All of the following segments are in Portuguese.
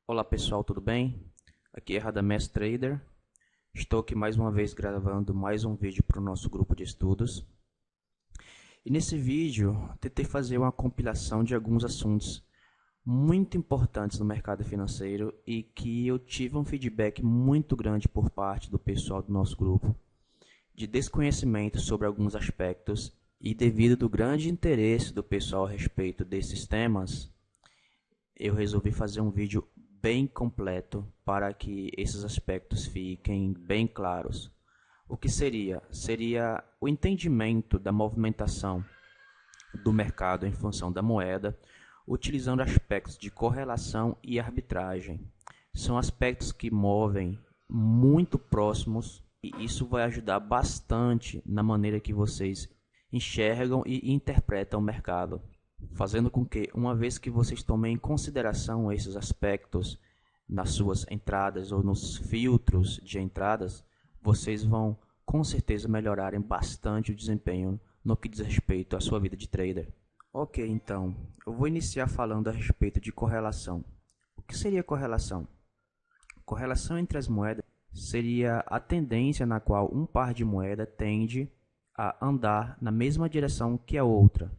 Olá pessoal, tudo bem? Aqui é Radamés Trader. Estou aqui mais uma vez gravando mais um vídeo para o nosso grupo de estudos. E nesse vídeo, tentei fazer uma compilação de alguns assuntos muito importantes no mercado financeiro e que eu tive um feedback muito grande por parte do pessoal do nosso grupo, de desconhecimento sobre alguns aspectos, e devido do grande interesse do pessoal a respeito desses temas, eu resolvi fazer um vídeo bem completo para que esses aspectos fiquem bem claros. O que seria? Seria o entendimento da movimentação do mercado em função da moeda, utilizando aspectos de correlação e arbitragem. São aspectos que movem muito próximos e isso vai ajudar bastante na maneira que vocês enxergam e interpretam o mercado, fazendo com que, uma vez que vocês tomem em consideração esses aspectos nas suas entradas ou nos filtros de entradas, vocês vão com certeza melhorarem bastante o desempenho no que diz respeito à sua vida de trader. Ok, então, eu vou iniciar falando a respeito de correlação. O que seria correlação? Correlação entre as moedas seria a tendência na qual um par de moeda tende a andar na mesma direção que a outra.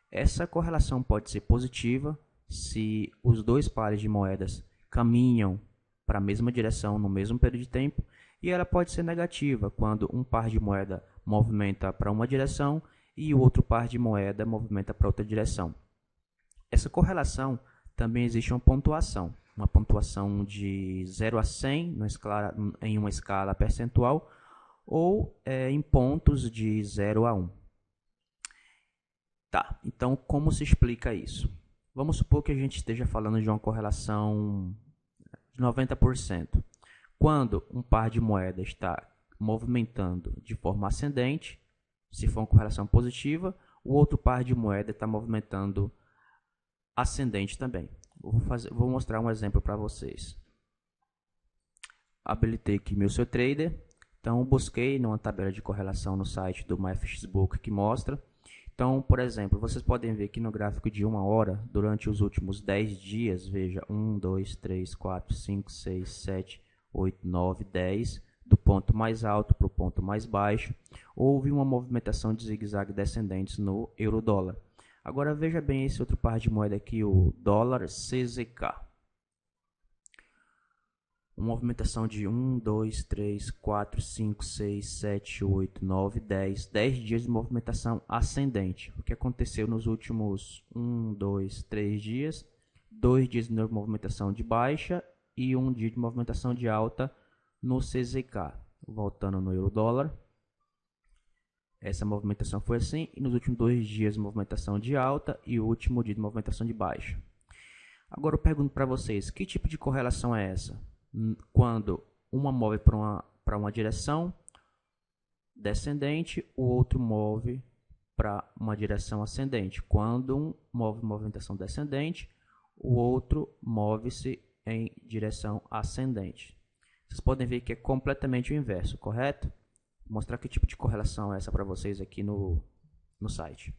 Essa correlação pode ser positiva se os dois pares de moedas caminham para a mesma direção no mesmo período de tempo, e ela pode ser negativa quando um par de moeda movimenta para uma direção e o outro par de moeda movimenta para outra direção. Essa correlação também existe uma pontuação de 0 a 100 em uma escala percentual ou em pontos de 0 a 1. Tá, então como se explica isso? Vamos supor que a gente esteja falando de uma correlação de 90%. Quando um par de moedas está movimentando de forma ascendente, se for uma correlação positiva, o outro par de moedas está movimentando ascendente também. Vou mostrar um exemplo para vocês. Habilitei aqui meu seu trader. Então, busquei numa tabela de correlação no site do MyFXBook que mostra. Então, por exemplo, vocês podem ver aqui no gráfico de 1 hora, durante os últimos 10 dias, veja, 1, 2, 3, 4, 5, 6, 7, 8, 9, 10, do ponto mais alto para o ponto mais baixo, houve uma movimentação de zigue-zague descendentes no euro-dólar. Agora veja bem esse outro par de moeda aqui, o dólar CZK. Uma movimentação de 1, 2, 3, 4, 5, 6, 7, 8, 9, 10. 10 dias de movimentação ascendente. O que aconteceu nos últimos 1, 2, 3 dias? 2 dias de movimentação de baixa e 1 dia de movimentação de alta no CZK. Voltando no euro-dólar. Essa movimentação foi assim. E nos últimos 2 dias de movimentação de alta e o último dia de movimentação de baixa. Agora eu pergunto para vocês, que tipo de correlação é essa? Quando uma move para uma direção descendente, o outro move para uma direção ascendente. Quando um move movimentação descendente, o outro move-se em direção ascendente. Vocês podem ver que é completamente o inverso, correto? Vou mostrar que tipo de correlação é essa para vocês aqui no site.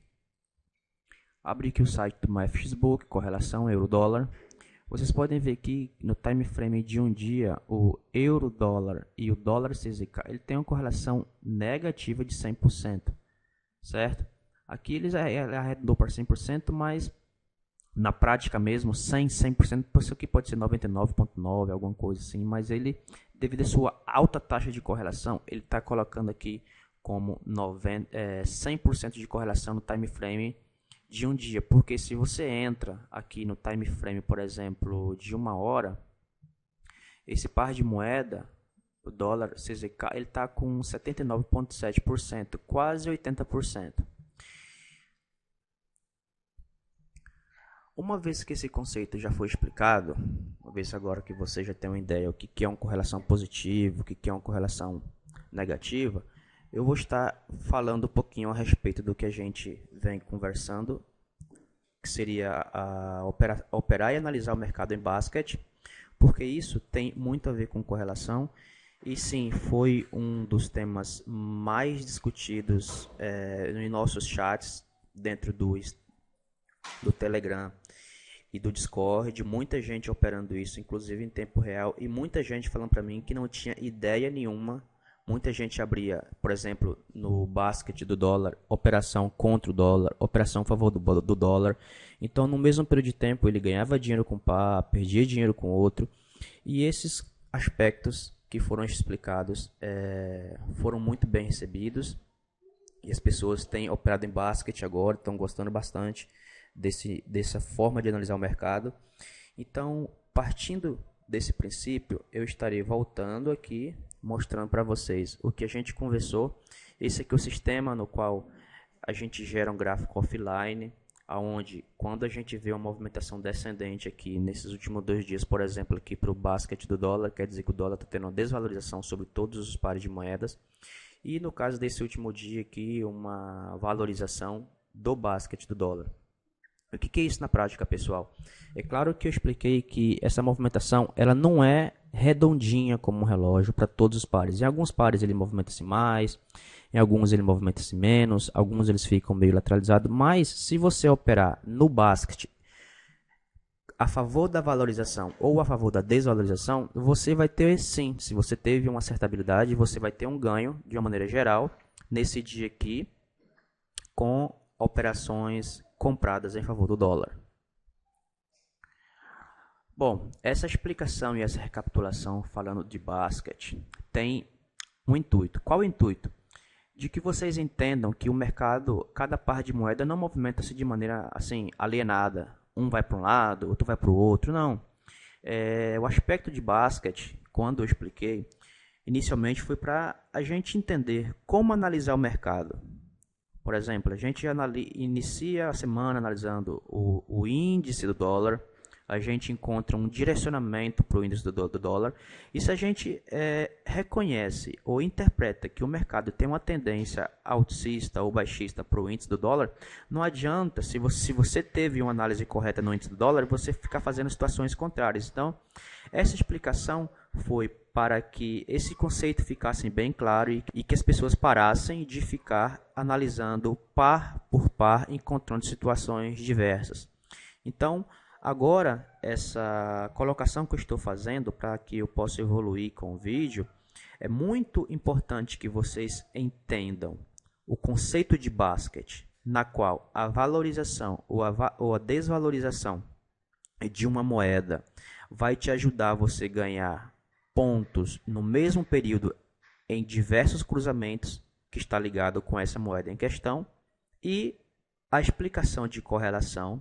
Abri aqui o site do MyFXBook, correlação euro-dólar. Vocês podem ver aqui no time frame de um dia, o euro-dólar e o dólar CZK, ele tem uma correlação negativa de 100%, certo? Aqui ele arredondou para 100%, mas na prática mesmo, 100%, isso aqui pode ser 99,9%, alguma coisa assim, mas ele, devido à sua alta taxa de correlação, ele está colocando aqui como 100% de correlação no time frame de um dia, porque se você entra aqui no time frame, por exemplo, de 1 hora, esse par de moeda, o dólar CZK, ele está com 79,7%, quase 80%. Uma vez que esse conceito já foi explicado, uma vez agora que você já tem uma ideia o que é uma correlação positiva, o que é uma correlação negativa, eu vou estar falando um pouquinho a respeito do que a gente vem conversando, que seria operar e analisar o mercado em basquete, porque isso tem muito a ver com correlação, e sim, foi um dos temas mais discutidos em nossos chats dentro do Telegram e do Discord, muita gente operando isso, inclusive em tempo real, e muita gente falando para mim que não tinha ideia nenhuma. Muita gente abria, por exemplo, no basket do dólar, operação contra o dólar, operação a favor do dólar. Então, no mesmo período de tempo, ele ganhava dinheiro com um par, perdia dinheiro com outro. E esses aspectos que foram explicados foram muito bem recebidos. E as pessoas têm operado em basket agora, estão gostando bastante dessa forma de analisar o mercado. Então, partindo desse princípio, eu estarei voltando aqui, mostrando para vocês o que a gente conversou. Esse aqui é o sistema no qual a gente gera um gráfico offline, aonde quando a gente vê uma movimentação descendente aqui nesses últimos 2 dias, por exemplo, aqui para o basket do dólar, quer dizer que o dólar está tendo uma desvalorização sobre todos os pares de moedas. E no caso desse último dia aqui, uma valorização do basket do dólar. O que é isso na prática, pessoal? É claro que eu expliquei que essa movimentação ela não é redondinha como um relógio para todos os pares. Em alguns pares ele movimenta-se mais, em alguns ele movimenta-se menos, alguns eles ficam meio lateralizados. Mas se você operar no basket a favor da valorização ou a favor da desvalorização, você vai ter sim, se você teve uma certa habilidade, você vai ter um ganho de uma maneira geral nesse dia aqui com operações compradas em favor do dólar. Bom, essa explicação e essa recapitulação falando de basket tem um intuito. Qual o intuito? De que vocês entendam que o mercado, cada par de moeda não movimenta-se de maneira assim alienada. Um vai para um lado, outro vai para o outro, não. O aspecto de basket, quando eu expliquei, inicialmente foi para a gente entender como analisar o mercado. Por exemplo, a gente inicia a semana analisando o índice do dólar, a gente encontra um direcionamento para o índice do dólar, e se a gente reconhece ou interpreta que o mercado tem uma tendência alcista ou baixista para o índice do dólar, não adianta, se você teve uma análise correta no índice do dólar, você ficar fazendo situações contrárias. Então, essa explicação foi para que esse conceito ficasse bem claro e que as pessoas parassem de ficar analisando par por par, encontrando situações diversas. Então, agora, essa colocação que eu estou fazendo para que eu possa evoluir com o vídeo, é muito importante que vocês entendam o conceito de basket, na qual a valorização ou a desvalorização de uma moeda vai te ajudar a você ganhar pontos no mesmo período em diversos cruzamentos que está ligado com essa moeda em questão, e a explicação de correlação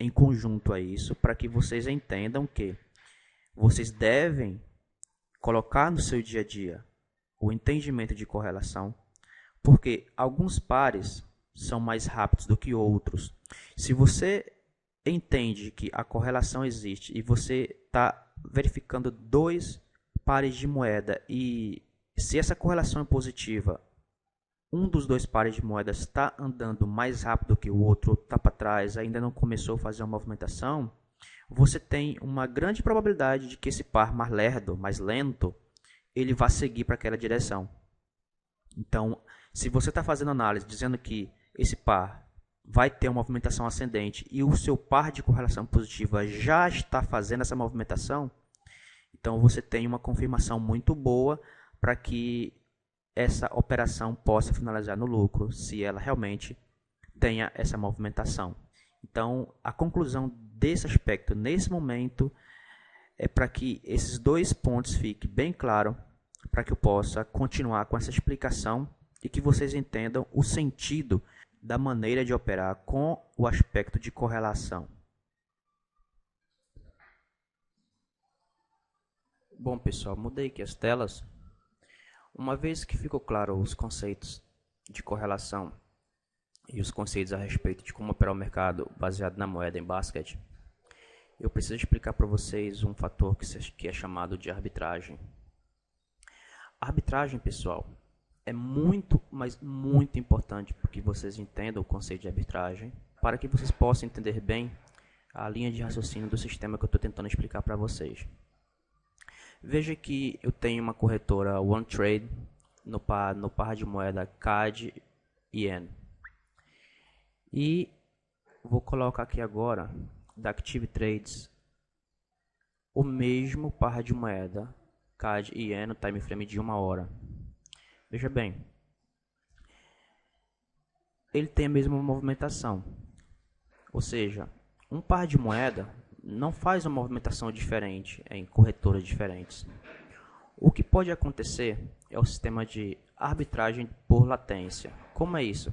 em conjunto a isso, para que vocês entendam que vocês devem colocar no seu dia a dia o entendimento de correlação, porque alguns pares são mais rápidos do que outros. Se você entende que a correlação existe e você está verificando 2 pares de moeda, e se essa correlação é positiva, um dos 2 pares de moedas está andando mais rápido que o outro está para trás, ainda não começou a fazer uma movimentação, você tem uma grande probabilidade de que esse par mais lerdo, mais lento, ele vá seguir para aquela direção. Então, se você está fazendo análise dizendo que esse par vai ter uma movimentação ascendente e o seu par de correlação positiva já está fazendo essa movimentação, então você tem uma confirmação muito boa para que essa operação possa finalizar no lucro, se ela realmente tenha essa movimentação. Então, a conclusão desse aspecto nesse momento é para que esses 2 pontos fiquem bem claros, para que eu possa continuar com essa explicação e que vocês entendam o sentido da maneira de operar com o aspecto de correlação. Bom, pessoal, mudei aqui as telas. Uma vez que ficou claro os conceitos de correlação e os conceitos a respeito de como operar o mercado baseado na moeda em basket, eu preciso explicar para vocês um fator que é chamado de arbitragem. A arbitragem, pessoal, é muito, mas muito importante para que vocês entendam o conceito de arbitragem, para que vocês possam entender bem a linha de raciocínio do sistema que eu estou tentando explicar para vocês. Veja que eu tenho uma corretora OneTrade no par de moeda CAD e Yen. E vou colocar aqui agora da Active Trades o mesmo par de moeda CAD e yen no time frame de 1 hora. Veja bem, ele tem a mesma movimentação, ou seja, um par de moeda não faz uma movimentação diferente em corretoras diferentes. O que pode acontecer é o sistema de arbitragem por latência. Como é isso?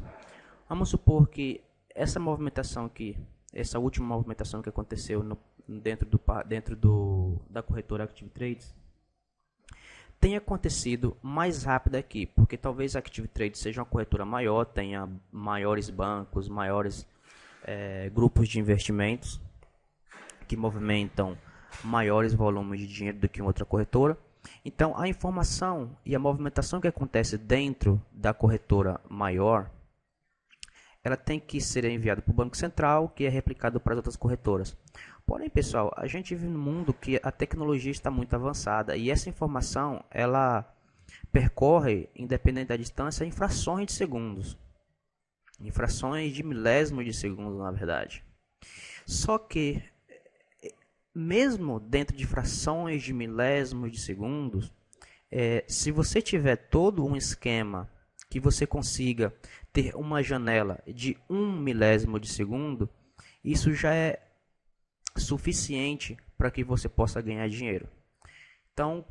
Vamos supor que essa movimentação aqui, essa última movimentação que aconteceu dentro da corretora Active Trades, tenha acontecido mais rápido aqui, porque talvez a Active Trades seja uma corretora maior, tenha maiores bancos, maiores grupos de investimentos que movimentam maiores volumes de dinheiro do que outra corretora. Então, a informação e a movimentação que acontece dentro da corretora maior, ela tem que ser enviada para o Banco Central, que é replicado para as outras corretoras. Porém, pessoal, a gente vive num mundo que a tecnologia está muito avançada e essa informação, ela percorre, independente da distância, em frações de segundos. Em frações de milésimos de segundo, na verdade. Só que, mesmo dentro de frações de milésimos de segundos, se você tiver todo um esquema que você consiga ter uma janela de 1 milésimo de segundo, isso já é suficiente para que você possa ganhar dinheiro. Então,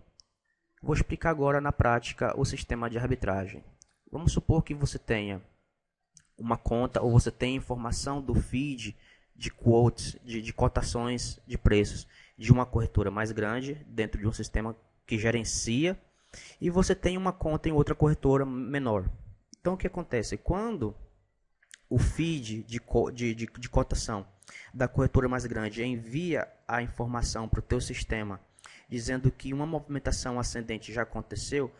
vou explicar agora na prática o sistema de arbitragem. Vamos supor que você tenha uma conta ou você tenha informação do feed de quotes, de cotações de preços de uma corretora mais grande dentro de um sistema que gerencia, e você tem uma conta em outra corretora menor. Então, o que acontece? Quando o feed de cotação da corretora mais grande envia a informação para o teu sistema dizendo que uma movimentação ascendente já aconteceu,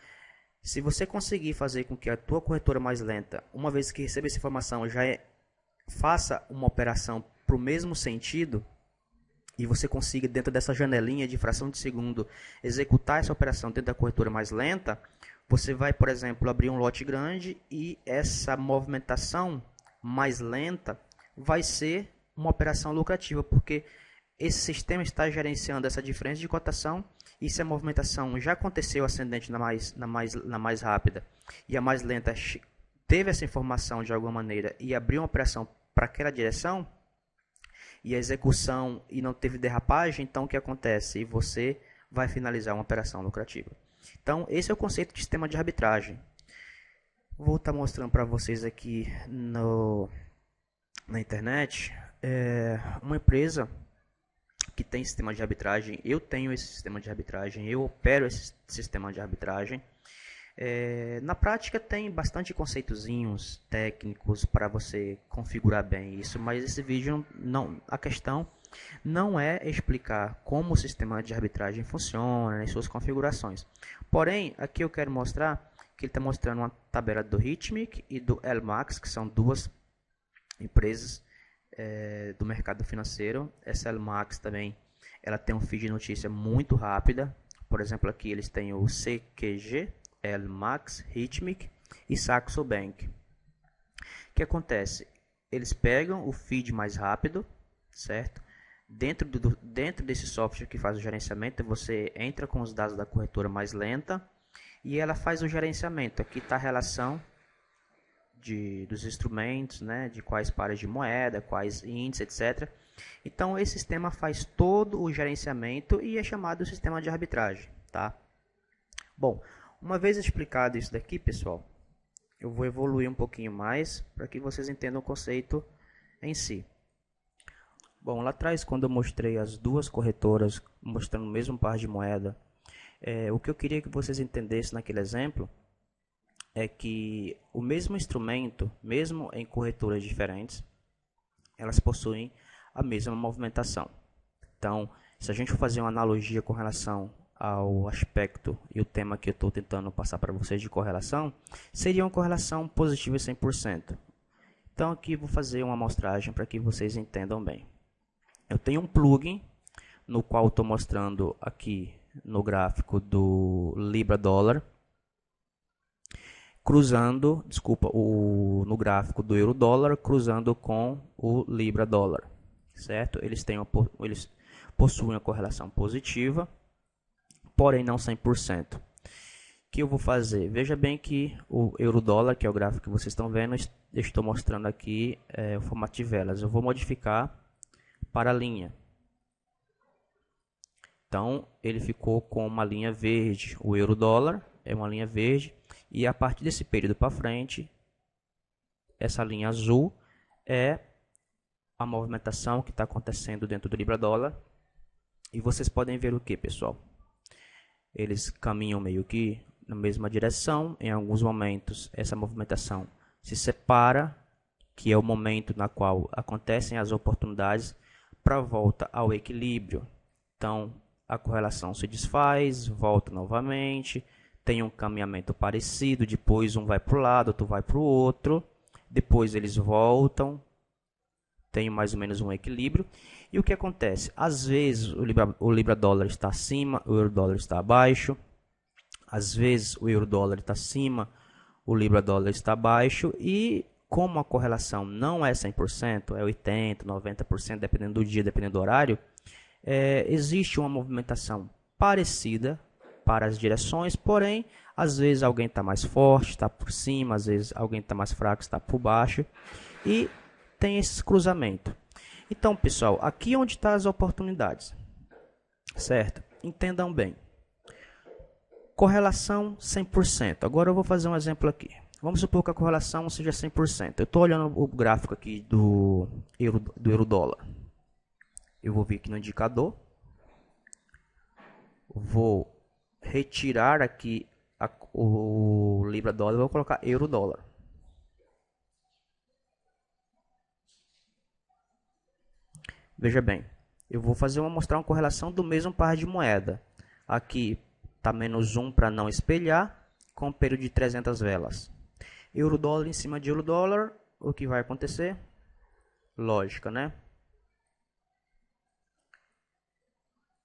se você conseguir fazer com que a tua corretora mais lenta, uma vez que receba essa informação, faça uma operação para o mesmo sentido, e você consiga, dentro dessa janelinha de fração de segundo, executar essa operação dentro da corretora mais lenta, você vai, por exemplo, abrir um lote grande e essa movimentação mais lenta vai ser uma operação lucrativa, porque esse sistema está gerenciando essa diferença de cotação, e se a movimentação já aconteceu ascendente na mais rápida e a mais lenta teve essa informação de alguma maneira e abriu uma operação para aquela direção, e a execução e não teve derrapagem, então o que acontece? E você vai finalizar uma operação lucrativa. Então, esse é o conceito de sistema de arbitragem. Vou estar mostrando para vocês aqui na internet uma empresa que tem sistema de arbitragem. Eu tenho esse sistema de arbitragem, eu opero esse sistema de arbitragem. Na prática tem bastante conceitozinhos técnicos para você configurar bem isso, mas esse vídeo a questão não é explicar como o sistema de arbitragem funciona e suas configurações. Porém, aqui eu quero mostrar que ele está mostrando uma tabela do Rithmic e do LMAX, que são duas empresas do mercado financeiro. Essa LMAX também ela tem um feed de notícia muito rápida. Por exemplo, aqui eles têm o CQG, LMAX, Rithmic e Saxo Bank. O que acontece? Eles pegam o feed mais rápido, certo? Dentro desse software que faz o gerenciamento, você entra com os dados da corretora mais lenta e ela faz o gerenciamento. Aqui está a relação dos instrumentos, né? De quais pares de moeda, quais índices, etc. Então, esse sistema faz todo o gerenciamento e é chamado de sistema de arbitragem, tá? Bom, uma vez explicado isso daqui, pessoal, eu vou evoluir um pouquinho mais para que vocês entendam o conceito em si. Bom, lá atrás, quando eu mostrei as duas corretoras mostrando o mesmo par de moeda, o que eu queria que vocês entendessem naquele exemplo é que o mesmo instrumento, mesmo em corretoras diferentes, elas possuem a mesma movimentação. Então, se a gente for fazer uma analogia com relação ao aspecto e o tema que eu estou tentando passar para vocês de correlação, seria uma correlação positiva 100%. Então, aqui vou fazer uma amostragem para que vocês entendam bem. Eu tenho um plugin no qual estou mostrando aqui no gráfico do Libra dólar, no gráfico do euro dólar, cruzando com o Libra dólar, certo? Eles possuem uma correlação positiva, porém não 100%. O que eu vou fazer? Veja bem que o euro-dólar, que é o gráfico que vocês estão vendo, eu estou mostrando aqui o formato de velas. Eu vou modificar para a linha. Então, ele ficou com uma linha verde. O euro-dólar é uma linha verde. E a partir desse período para frente, essa linha azul é a movimentação que está acontecendo dentro do Libra-dólar. E vocês podem ver o que, pessoal? Eles caminham meio que na mesma direção. Em alguns momentos, essa movimentação se separa, que é o momento na qual acontecem as oportunidades para a volta ao equilíbrio. Então, a correlação se desfaz, volta novamente, tem um caminhamento parecido, depois um vai para o lado, outro vai para o outro, depois eles voltam, tem mais ou menos um equilíbrio. E o que acontece? Às vezes o Libra-dólar está acima, o euro-dólar está abaixo, às vezes o euro-dólar está acima, o Libra-dólar está abaixo, e como a correlação não é 100%, é 80%, 90%, dependendo do dia, dependendo do horário, existe uma movimentação parecida para as direções, porém, às vezes alguém está mais forte, está por cima, às vezes alguém está mais fraco, está por baixo, e tem esse cruzamento. Então, pessoal, aqui é onde estão as oportunidades, certo? Entendam bem. Correlação 100%. Agora eu vou fazer um exemplo aqui. Vamos supor que a correlação seja 100%. Eu estou olhando o gráfico aqui do euro-dólar. Eu vou vir aqui no indicador. Vou retirar aqui o Libra-dólar e vou colocar euro-dólar. Veja bem, eu vou mostrar uma correlação do mesmo par de moeda. Aqui está -1 para não espelhar, com um período de 300 velas. Euro-dólar em cima de euro-dólar, o que vai acontecer? Lógica, né?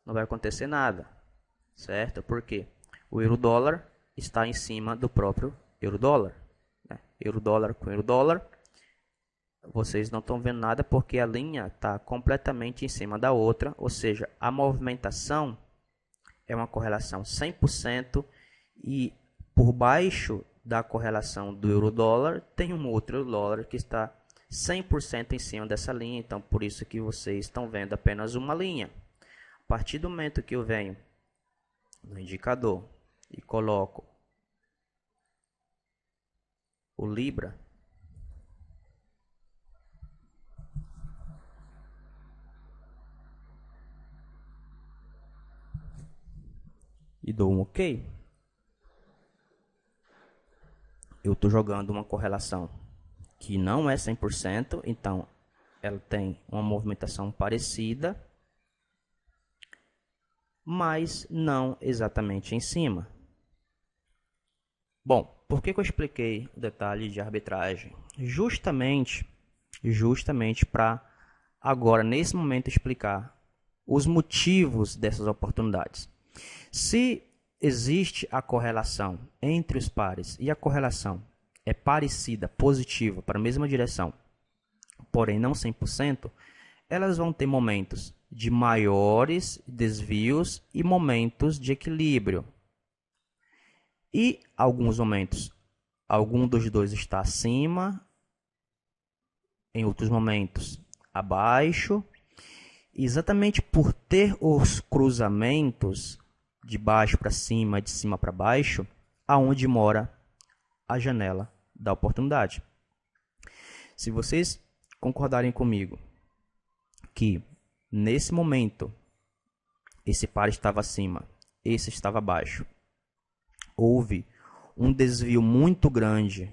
Não vai acontecer nada, certo? Porque o euro-dólar está em cima do próprio euro-dólar. Né? Euro-dólar com euro-dólar. Vocês não estão vendo nada porque a linha está completamente em cima da outra, ou seja, a movimentação é uma correlação 100% e por baixo da correlação do euro-dólar tem um outro euro-dólar que está 100% em cima dessa linha, então por isso que vocês estão vendo apenas uma linha. A partir do momento que eu venho no indicador e coloco o Libra, e dou um OK, eu estou jogando uma correlação que não é 100%, então ela tem uma movimentação parecida, mas não exatamente em cima. Bom, por que eu expliquei o detalhe de arbitragem? Justamente para agora, nesse momento, explicar os motivos dessas oportunidades. Se existe a correlação entre os pares e a correlação é parecida, positiva, para a mesma direção, porém não 100%, elas vão ter momentos de maiores desvios e momentos de equilíbrio. E alguns momentos, algum dos dois está acima, em outros momentos abaixo. Exatamente por ter os cruzamentos de baixo para cima, de cima para baixo, aonde mora a janela da oportunidade. Se vocês concordarem comigo que nesse momento esse par estava acima, esse estava abaixo, houve um desvio muito grande,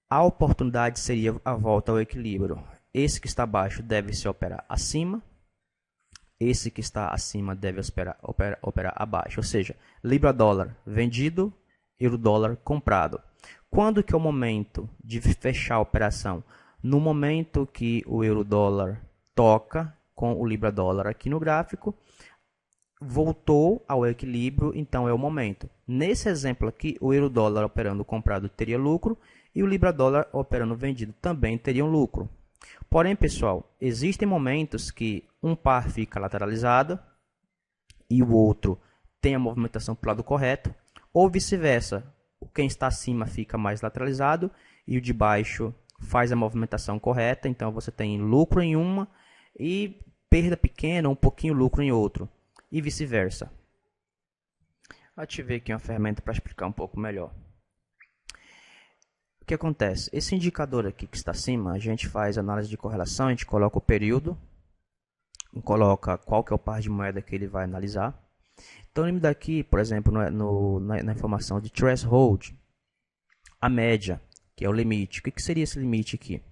a oportunidade seria a volta ao equilíbrio. Esse que está abaixo deve se operar acima, esse que está acima deve operar abaixo, ou seja, Libra-dólar vendido, euro-dólar comprado. Quando que é o momento de fechar a operação? No momento que o euro-dólar toca com o Libra-dólar aqui no gráfico, voltou ao equilíbrio, então é o momento. Nesse exemplo aqui, o euro-dólar operando comprado teria lucro e o Libra-dólar operando vendido também teria um lucro. Porém, pessoal, existem momentos que um par fica lateralizado e o outro tem a movimentação para o lado correto, ou vice-versa, quem está acima fica mais lateralizado e o de baixo faz a movimentação correta, então você tem lucro em uma e perda pequena, um pouquinho lucro em outro, e vice-versa. Ativei aqui uma ferramenta para explicar um pouco melhor. O que acontece? Esse indicador aqui que está acima, a gente faz análise de correlação, a gente coloca o período, coloca qual que é o par de moeda que ele vai analisar. Então, ele me dá aqui, por exemplo, na informação de threshold, a média, que é o limite. O que seria esse limite aqui?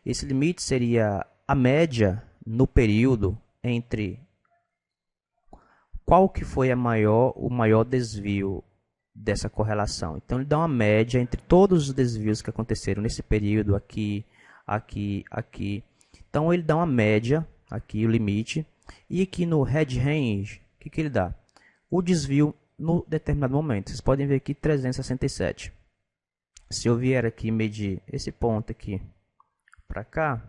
Esse limite seria a média no período entre qual que foi o maior desvio dessa correlação. Então, ele dá uma média entre todos os desvios que aconteceram nesse período, aqui, aqui, aqui. Então, ele dá uma média, aqui o limite, e aqui no head range, o que ele dá? O desvio no determinado momento. Vocês podem ver aqui 367. Se eu vier aqui medir esse ponto aqui para cá,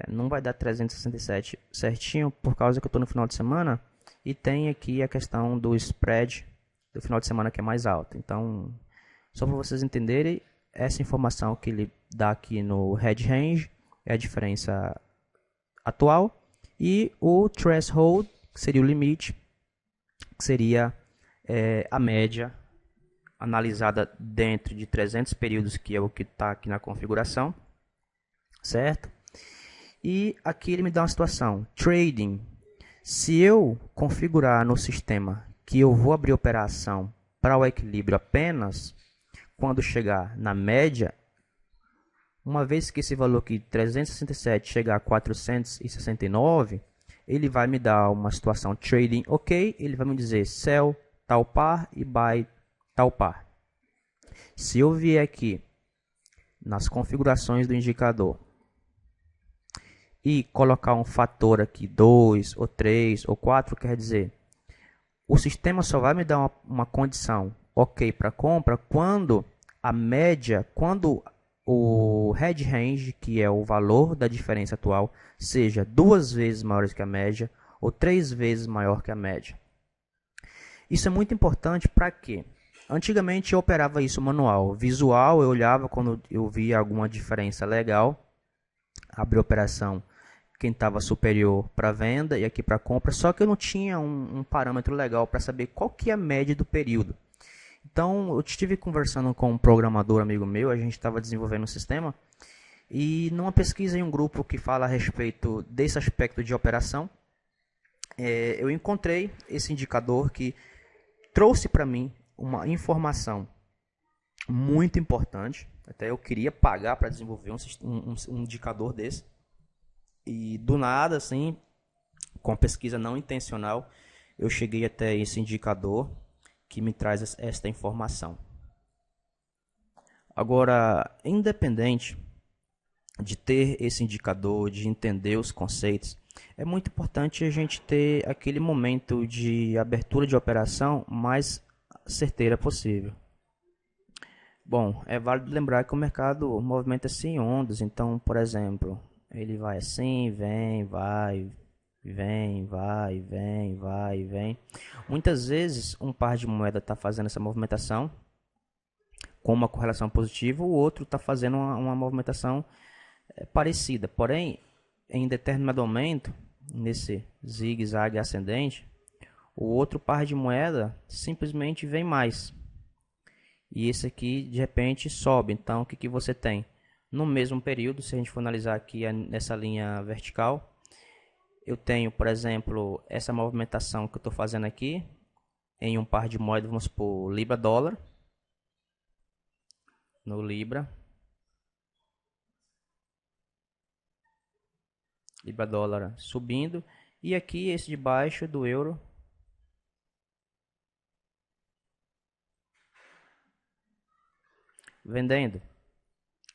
não vai dar 367 certinho, por causa que eu estou no final de semana, e tem aqui a questão do spread do final de semana que é mais alto. Então, só para vocês entenderem, essa informação que ele dá aqui no head range é a diferença atual, e o threshold, que seria o limite, que seria a média analisada dentro de 300 períodos, que é o que está aqui na configuração, certo? E aqui ele me dá uma situação, trading. Se eu configurar no sistema que eu vou abrir operação para o equilíbrio apenas quando chegar na média, uma vez que esse valor aqui 367 chegar a 469, ele vai me dar uma situação trading ok, ele vai me dizer sell tal par e buy tal par. Se eu vier aqui nas configurações do indicador e colocar um fator aqui 2 ou 3 ou 4, quer dizer, o sistema só vai me dar uma condição ok para compra quando a média, quando o head range, que é o valor da diferença atual, seja 2 vezes maior que a média ou 3 vezes maior que a média. Isso é muito importante para quê? Antigamente eu operava isso manual. Visual, eu olhava quando eu via alguma diferença legal, abri a operação quem estava superior para venda e aqui para compra, só que eu não tinha um parâmetro legal para saber qual que é a média do período. Então, eu estive conversando com um programador amigo meu, a gente estava desenvolvendo um sistema, e numa pesquisa em um grupo que fala a respeito desse aspecto de operação, eu encontrei esse indicador que trouxe para mim uma informação muito importante. Até eu queria pagar para desenvolver um indicador desse. E do nada, assim, com pesquisa não intencional, eu cheguei até esse indicador que me traz esta informação. Agora, independente de ter esse indicador, de entender os conceitos, é muito importante a gente ter aquele momento de abertura de operação mais certeira possível. Bom, é válido lembrar que o mercado movimenta-se em ondas, então, por exemplo, ele vai assim, vem, vai, vem, vai, vem, vai, vem. Muitas vezes um par de moeda está fazendo essa movimentação com uma correlação positiva, o outro está fazendo uma movimentação parecida. Porém, em determinado momento, nesse zigue-zague ascendente, o outro par de moeda simplesmente vem mais. E esse aqui, de repente, sobe. Então, o que você tem? No mesmo período, se a gente for analisar aqui nessa linha vertical, eu tenho, por exemplo, essa movimentação que eu estou fazendo aqui em um par de moedas, vamos supor, Libra-dólar. No Libra. Libra-dólar subindo. E aqui esse de baixo do euro. Vendendo.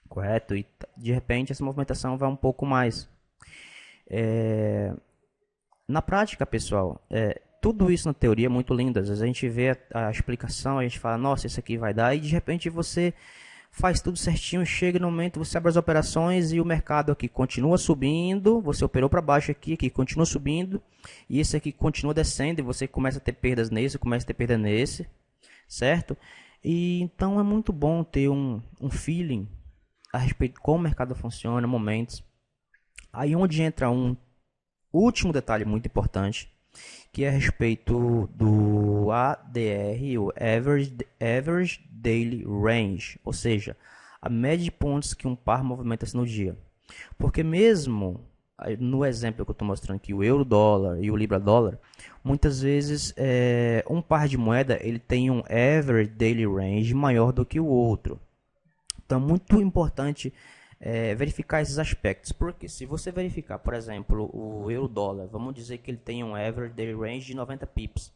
Correto? E de repente essa movimentação vai um pouco mais. Na prática, pessoal, tudo isso na teoria é muito lindo. Às vezes a gente vê a explicação, a gente fala, nossa, isso aqui vai dar. E de repente você faz tudo certinho, chega no momento, você abre as operações e o mercado aqui continua subindo, você operou para baixo aqui, continua subindo, e esse aqui continua descendo, e você começa a ter perdas nesse, começa a ter perda nesse, certo? E então é muito bom ter um feeling a respeito de como o mercado funciona, momentos. Aí onde entra um último detalhe muito importante, que é a respeito do ADR, o Average Daily Range, ou seja, a média de pontos que um par movimenta-se no dia. Porque mesmo no exemplo que eu estou mostrando aqui, o euro-dólar e o libra-dólar, muitas vezes um par de moeda ele tem um Average Daily Range maior do que o outro. Então é muito importante verificar esses aspectos, porque se você verificar, por exemplo, o euro-dólar, vamos dizer que ele tem um average daily range de 90 pips,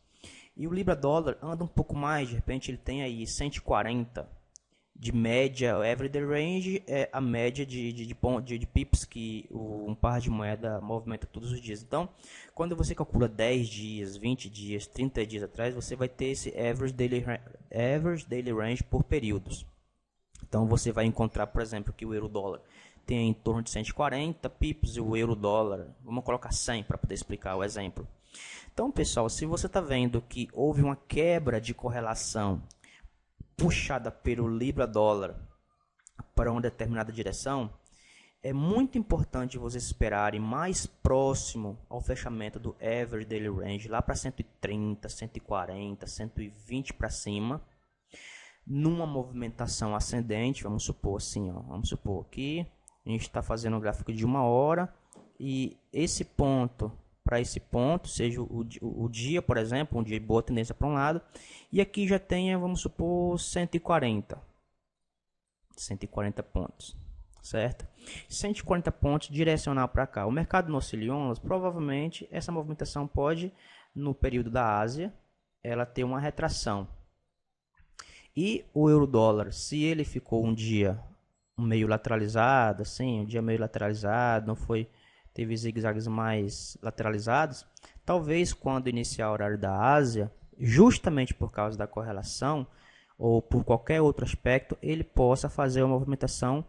e o libra-dólar anda um pouco mais, de repente ele tem aí 140 de média, o average daily range é a média de pips que um par de moeda movimenta todos os dias. Então, quando você calcula 10 dias, 20 dias, 30 dias atrás, você vai ter esse average daily range por períodos. Então você vai encontrar, por exemplo, que o euro-dólar tem em torno de 140 pips e o euro-dólar, vamos colocar 100 para poder explicar o exemplo. Então, pessoal, se você está vendo que houve uma quebra de correlação puxada pelo libra-dólar para uma determinada direção, é muito importante vocês esperarem mais próximo ao fechamento do average daily range, lá para 130, 140, 120 para cima, numa movimentação ascendente. Vamos supor assim, ó, vamos supor que a gente está fazendo um gráfico de 1 hora e esse ponto para esse ponto, seja o dia, por exemplo, um dia de boa tendência para um lado, e aqui já tenha, vamos supor, 140 pontos, certo? 140 pontos direcional para cá. O mercado no oscilionas, provavelmente essa movimentação pode, no período da Ásia, ela ter uma retração. E o euro-dólar, se ele ficou um dia meio lateralizado, assim, um dia meio lateralizado, não foi, teve zigue-zagues mais lateralizados, talvez quando iniciar o horário da Ásia, justamente por causa da correlação ou por qualquer outro aspecto, ele possa fazer uma movimentação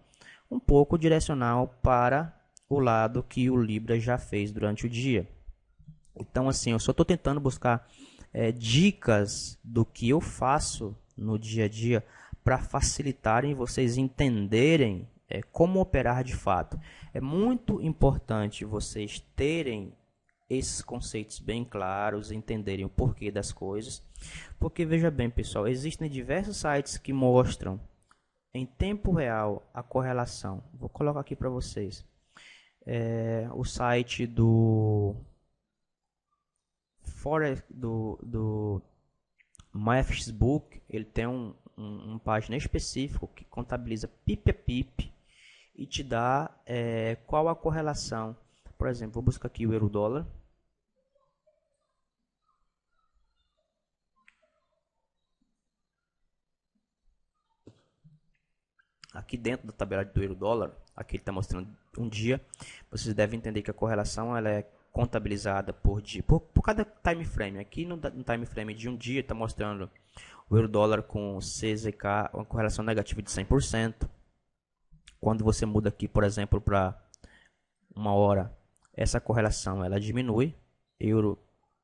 um pouco direcional para o lado que o Libra já fez durante o dia. Então, assim, eu só estou tentando buscar dicas do que eu faço no dia a dia para facilitarem vocês entenderem como operar de fato. É muito importante vocês terem esses conceitos bem claros, entenderem o porquê das coisas, porque veja bem, pessoal, existem diversos sites que mostram em tempo real a correlação. Vou colocar aqui para vocês o site do MyFacebook. Ele tem uma página específica que contabiliza pip a pip e te dá qual a correlação. Por exemplo, vou buscar aqui o euro-dólar. Aqui dentro da tabela do euro-dólar, aqui ele está mostrando um dia. Vocês devem entender que a correlação ela é contabilizada por dia, por cada time frame. Aqui no time frame de um dia está mostrando o euro-dólar com CZK, uma correlação negativa de 100%. Quando você muda aqui, por exemplo, para 1 hora, essa correlação ela diminui. Euro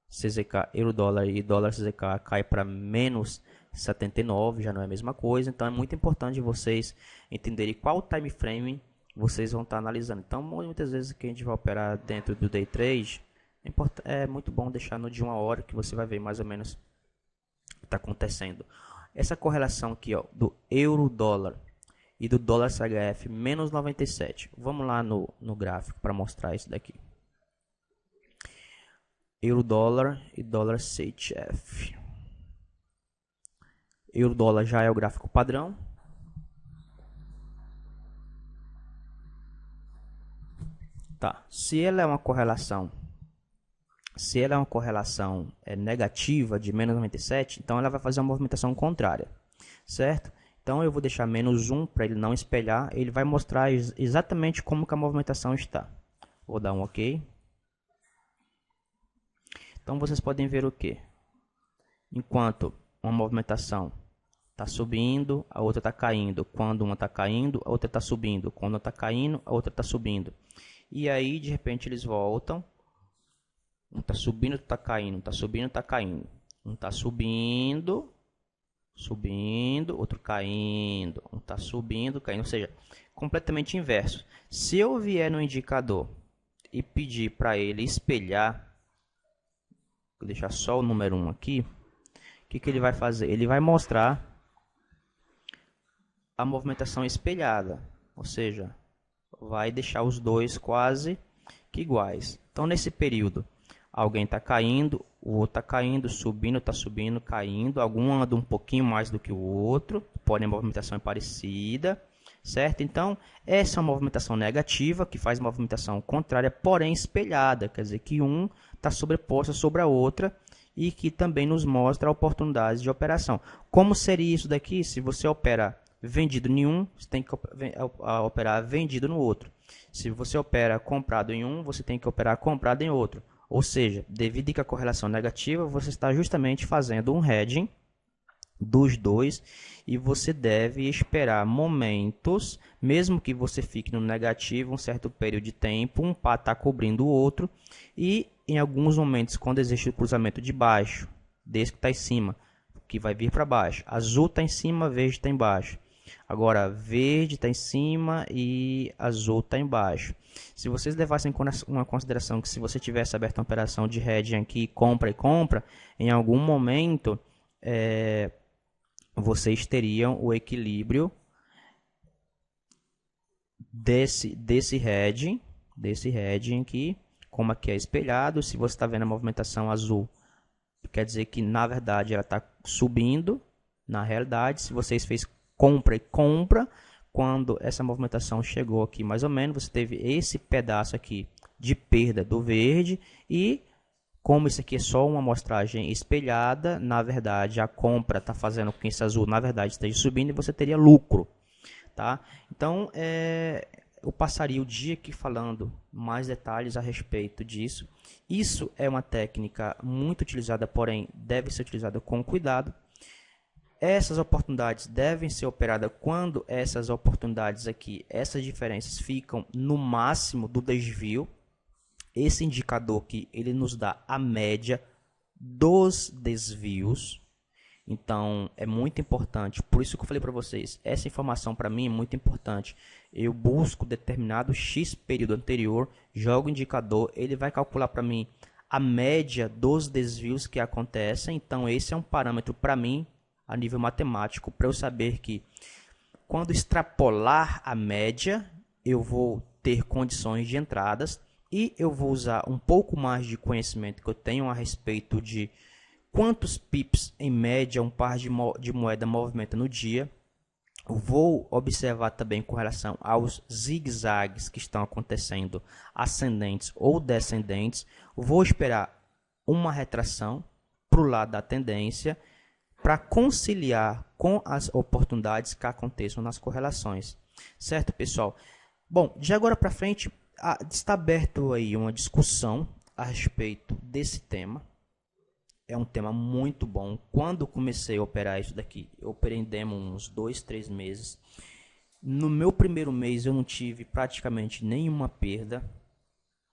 CZK, euro-dólar e dólar CZK cai para menos 79, já não é a mesma coisa. Então é muito importante vocês entenderem qual time frame vocês vão estar analisando. Então muitas vezes que a gente vai operar dentro do day trade, é muito bom deixar no de 1 hora, que você vai ver mais ou menos o que está acontecendo. Essa correlação aqui, ó, do euro-dólar e do dólar CHF menos 97. Vamos lá no gráfico para mostrar isso daqui. Euro-dólar e dólar CHF. Euro-dólar já é o gráfico padrão. Tá. Se ela é uma correlação negativa de menos 97, então ela vai fazer uma movimentação contrária, certo? Então eu vou deixar menos 1 para ele não espelhar. Ele vai mostrar exatamente como que a movimentação está. Vou dar um OK. Então vocês podem ver o que? Enquanto uma movimentação está subindo, a outra está caindo. Quando uma está caindo, a outra está subindo. Quando uma está caindo, a outra está subindo. E aí, de repente, eles voltam. Um está subindo, está caindo. Um está subindo, está caindo. Um está subindo, subindo, outro caindo. Um está subindo, caindo. Ou seja, completamente inverso. Se eu vier no indicador e pedir para ele espelhar, vou deixar só o número 1 aqui, o que ele vai fazer? Ele vai mostrar a movimentação espelhada, ou seja, vai deixar os dois quase que iguais. Então, nesse período, alguém está caindo, o outro está caindo, subindo, está subindo, caindo. Algum anda um pouquinho mais do que o outro, porém a movimentação é parecida, certo? Então, essa é uma movimentação negativa, que faz movimentação contrária, porém espelhada, quer dizer que um está sobreposto sobre a outra e que também nos mostra oportunidades de operação. Como seria isso daqui se você opera vendido em um, você tem que operar vendido no outro. Se você opera comprado em um, você tem que operar comprado em outro. Ou seja, devido a correlação negativa, você está justamente fazendo um hedging dos dois e você deve esperar momentos, mesmo que você fique no negativo um certo período de tempo, um par está cobrindo o outro e em alguns momentos, quando existe o cruzamento de baixo, desse que está em cima, que vai vir para baixo, azul está em cima, verde está embaixo. Agora, verde está em cima e azul está embaixo. Se vocês levassem uma consideração que se você tivesse aberto uma operação de hedging aqui, compra e compra, em algum momento vocês teriam o equilíbrio desse hedging aqui, como aqui é espelhado. Se você está vendo a movimentação azul, quer dizer que na verdade ela está subindo. Na realidade, se vocês fez compra e compra, quando essa movimentação chegou aqui mais ou menos, você teve esse pedaço aqui de perda do verde e como isso aqui é só uma amostragem espelhada, na verdade a compra está fazendo com que esse azul na verdade esteja subindo e você teria lucro, tá? Então eu passaria o dia aqui falando mais detalhes a respeito disso. Isso é uma técnica muito utilizada, porém deve ser utilizada com cuidado. Essas oportunidades devem ser operadas quando essas oportunidades aqui, essas diferenças ficam no máximo do desvio. Esse indicador aqui, ele nos dá a média dos desvios. Então, é muito importante. Por isso que eu falei para vocês, essa informação para mim é muito importante. Eu busco determinado X período anterior, jogo o indicador, ele vai calcular para mim a média dos desvios que acontecem. Então, esse é um parâmetro para mim, a nível matemático, para eu saber que quando extrapolar a média, eu vou ter condições de entradas e eu vou usar um pouco mais de conhecimento que eu tenho a respeito de quantos pips em média um par de moeda movimenta no dia. Eu vou observar também com relação aos zigue-zagues que estão acontecendo, ascendentes ou descendentes. Eu vou esperar uma retração para o lado da tendência para conciliar com as oportunidades que aconteçam nas correlações. Certo, pessoal? Bom, de agora para frente, está aberto aí uma discussão a respeito desse tema. É um tema muito bom. Quando comecei a operar isso daqui, eu operei em demo uns 2, 3 meses. No meu primeiro mês eu não tive praticamente nenhuma perda,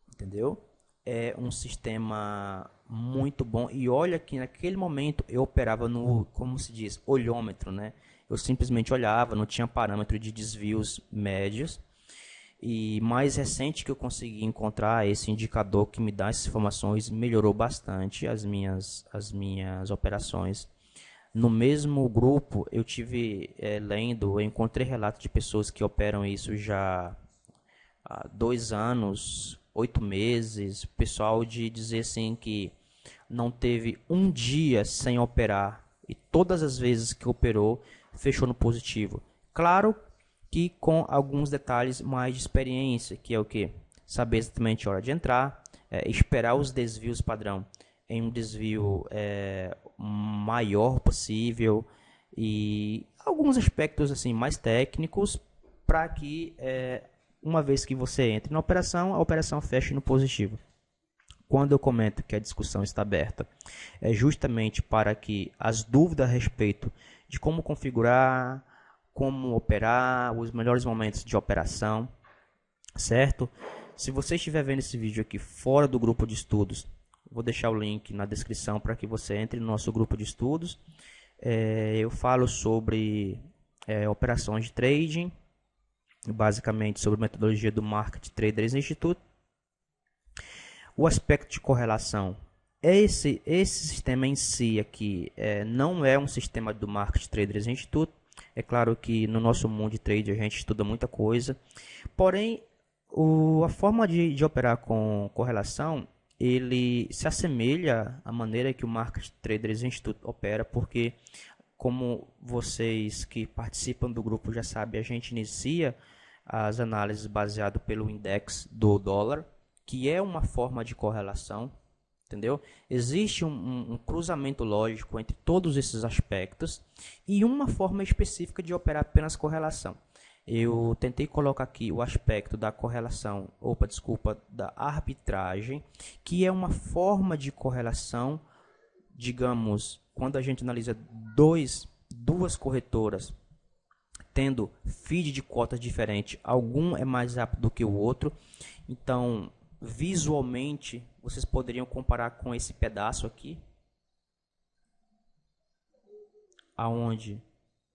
entendeu? É um sistema muito bom. E olha que naquele momento eu operava no, como se diz, olhômetro, né? Eu simplesmente olhava, não tinha parâmetro de desvios médios. E mais recente que eu consegui encontrar esse indicador que me dá essas informações, melhorou bastante as minhas operações. No mesmo grupo, eu tive lendo, eu encontrei relatos de pessoas que operam isso já há 2 anos, 8 meses. Pessoal de dizer assim que não teve um dia sem operar e todas as vezes que operou, fechou no positivo. Claro que com alguns detalhes mais de experiência, que é o que? Saber exatamente a hora de entrar, esperar os desvios padrão em um desvio maior possível e alguns aspectos assim mais técnicos para que uma vez que você entre na operação, a operação feche no positivo. quando eu comento que a discussão está aberta, é justamente para que as dúvidas a respeito de como configurar, como operar, os melhores momentos de operação, certo? Se você estiver vendo esse vídeo aqui fora do grupo de estudos, vou deixar o link na descrição para que você entre no nosso grupo de estudos. Eu falo sobre operações de trading, basicamente sobre metodologia do Market Traders Institute. O aspecto de correlação, esse sistema em si aqui não é um sistema do Market Traders Institute. É claro que no nosso mundo de trade a gente estuda muita coisa, porém a forma de operar com correlação, ele se assemelha à maneira que o Market Traders Institute opera, porque como vocês que participam do grupo já sabem, a gente inicia as análises baseado pelo index do dólar, que é uma forma de correlação, entendeu? Existe um cruzamento lógico entre todos esses aspectos e uma forma específica de operar apenas correlação. Eu tentei colocar aqui o aspecto da correlação, da arbitragem, que é uma forma de correlação, digamos, quando a gente analisa duas corretoras tendo feed de cotas diferentes, algum é mais rápido do que o outro, então visualmente vocês poderiam comparar com esse pedaço aqui, aonde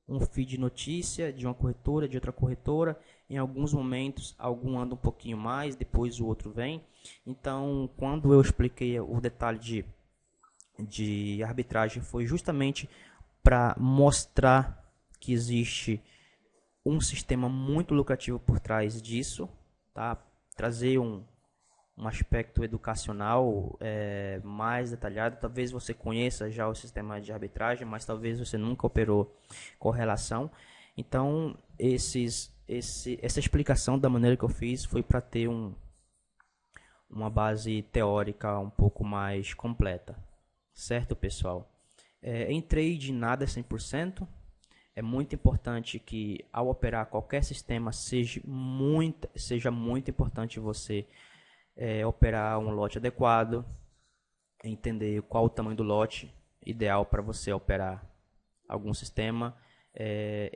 um feed de notícia de uma corretora, de outra corretora, em alguns momentos algum anda um pouquinho mais, depois o outro vem. Então, quando eu expliquei o detalhe de arbitragem, foi justamente para mostrar que existe um sistema muito lucrativo por trás disso, tá? Trazer um aspecto educacional mais detalhado. Talvez você conheça já o sistema de arbitragem, mas talvez você nunca operou correlação. Então, essa explicação da maneira que eu fiz foi para ter uma base teórica um pouco mais completa. Certo, pessoal? Em trade, nada é 100%. É muito importante que, ao operar qualquer sistema, seja muito importante você operar um lote adequado, entender qual o tamanho do lote ideal para você operar algum sistema.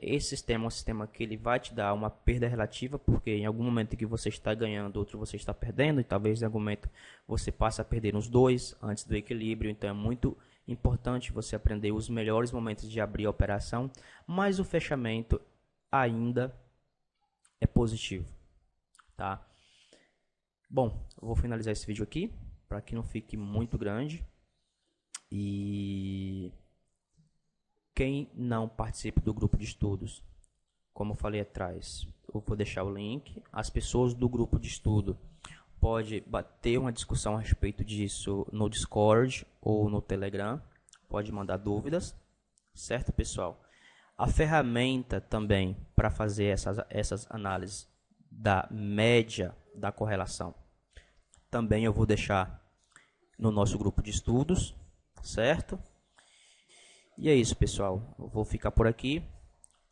Esse sistema é um sistema que ele vai te dar uma perda relativa, porque em algum momento que você está ganhando, outro você está perdendo, e talvez em algum momento você passe a perder os dois antes do equilíbrio. Então é muito importante você aprender os melhores momentos de abrir a operação, mas o fechamento ainda é positivo, tá? Bom, eu vou finalizar esse vídeo aqui, para que não fique muito grande. E quem não participa do grupo de estudos, como eu falei atrás, eu vou deixar o link. As pessoas do grupo de estudo podem bater uma discussão a respeito disso no Discord ou no Telegram. Pode mandar dúvidas, certo, pessoal? A ferramenta também para fazer essas análises da média da correlação, também eu vou deixar no nosso grupo de estudos, certo? E é isso, pessoal. Eu vou ficar por aqui.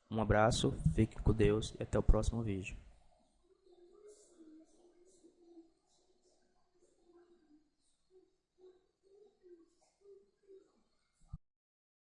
Um abraço, fiquem com Deus e até o próximo vídeo.